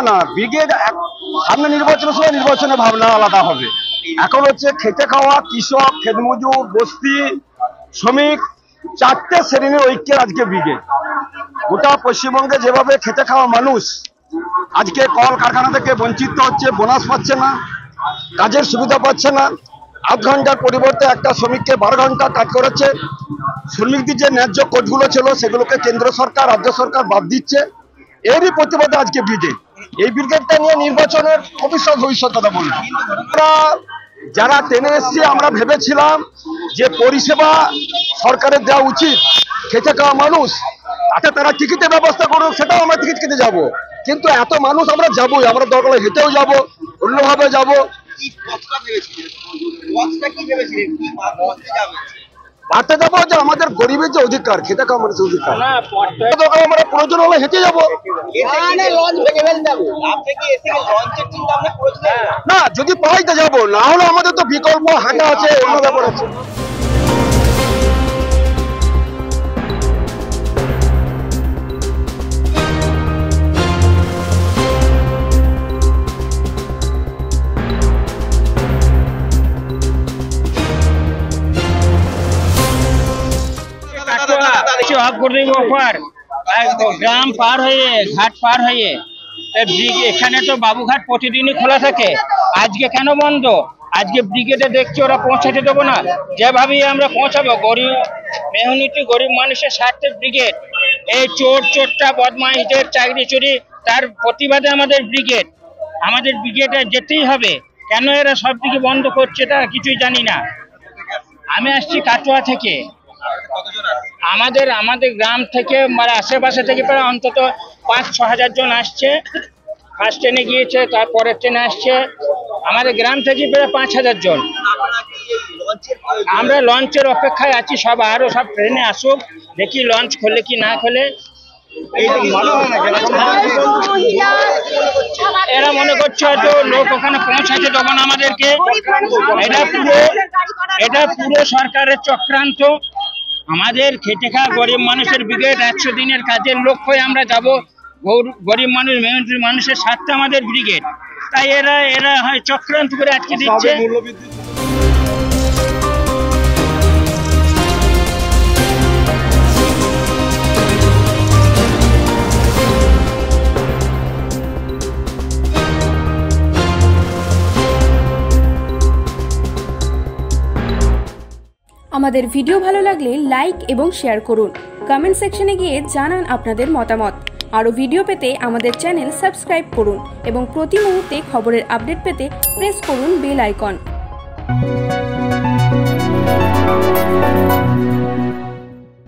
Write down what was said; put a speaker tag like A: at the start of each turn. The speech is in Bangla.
A: না, ব্রিগেড সামনে নির্বাচনের সময় নির্বাচনের ভাবনা আলাদা হবে। এখন হচ্ছে খেটে খাওয়া কৃষক, খেতমজুর, বস্তি, শ্রমিক, চারটে শ্রেণীর ঐক্যের আজকে ব্রিগেড। গোটা পশ্চিমবঙ্গে যেভাবে খেটে খাওয়া মানুষ আজকে কল কারখানা থেকে বঞ্চিত হচ্ছে, বোনাস পাচ্ছে না, কাজের সুবিধা পাচ্ছে না, 8 ঘন্টার পরিবর্তে একটা শ্রমিককে 12 ঘন্টা কাজ করাচ্ছে। শ্রমিকদের যে ন্যায্য কোর্টগুলো ছিল সেগুলোকে কেন্দ্র সরকার, রাজ্য সরকার বাদ দিচ্ছে। এরই প্রতিবাদে আজকে ব্রিগেড। এই ব্রিগেডটা নিয়ে নির্বাচনের ভবিষ্যৎ কথা বলবো। আমরা যারা টেনে এসছি, আমরা ভেবেছিলাম যে পরিষেবা সরকারের দেওয়া উচিত, খেটে খাওয়া মানুষ, তাতে তারা টিকিটের ব্যবস্থা করুক, সেটাও আমরা টিকিট কেটে যাব। কিন্তু এত মানুষ আমরা যাবোই, আমরা দরকার হেঁটেও যাব, অন্যভাবে যাব। বাড়তে যাবো যে আমাদের গরিবের যে অধিকার, খেটে খাওয়া মানুষের অধিকার, আমরা প্রয়োজন হলে হেঁটে যাবো। না, যদি পাই তো যাবো, না হলে আমাদের তো বিকল্প হাঁটা আছে, অন্য ব্যাপার আছে।
B: গ্রাম পার হয়ে, ঘাট পার হয়ে, এখানে তো বাবুঘাট প্রতিদিনই খোলা থাকে, আজকে কেন বন্ধ? আজকে ব্রিগেডে দেখছি ওরা পৌঁছাতে দেবো না। যেভাবেই আমরা পৌঁছাবো, গরিব মেহনতি গরিব মানুষের স্বার্থে ব্রিগেড। এই চোরটা বদমাইশদের চাকরি চুরি, তার প্রতিবাদে আমাদের ব্রিগেড। আমাদের ব্রিগেডে যেতেই হবে। কেন এরা সব দিকে বন্ধ করছে এটা কিছুই জানি না। আমি আসছি কাটোয়া থেকে। আমাদের গ্রাম থেকে মানে আশেপাশে থেকে প্রায় অন্তত 5-6 হাজার জন আসছে। ফার্স্ট ট্রেনে গিয়েছে, তারপরের ট্রেনে আসছে। আমাদের গ্রাম থেকে প্রায় 5,000 জন। আমরা লঞ্চের অপেক্ষায় আছি, আরো সব ট্রেনে আসুক, দেখি লঞ্চ খোলে কি না খোলে। এরা মনে করছে হয়তো লোক ওখানে পৌঁছাতে দেবো না আমাদেরকে। এটা পুরো সরকারের চক্রান্ত। আমাদের খেটে খাওয়া গরিব মানুষের ব্রিগেড, 100 দিনের কাজের লক্ষ্যে আমরা যাব। গরিব মানুষ, মেহনতি মানুষের স্বার্থে আমাদের ব্রিগেড। তাই এরা হয় চক্রান্ত করে আটকে দিচ্ছে।
C: আমাদের ভিডিও ভালো লাগলে লাইক এবং শেয়ার করুন। কমেন্ট সেকশনে গিয়ে জানান আপনাদের মতামত। আরও ভিডিও পেতে আমাদের চ্যানেল সাবস্ক্রাইব করুন এবং প্রতি মুহূর্তে খবরের আপডেট পেতে প্রেস করুন বেল আইকন।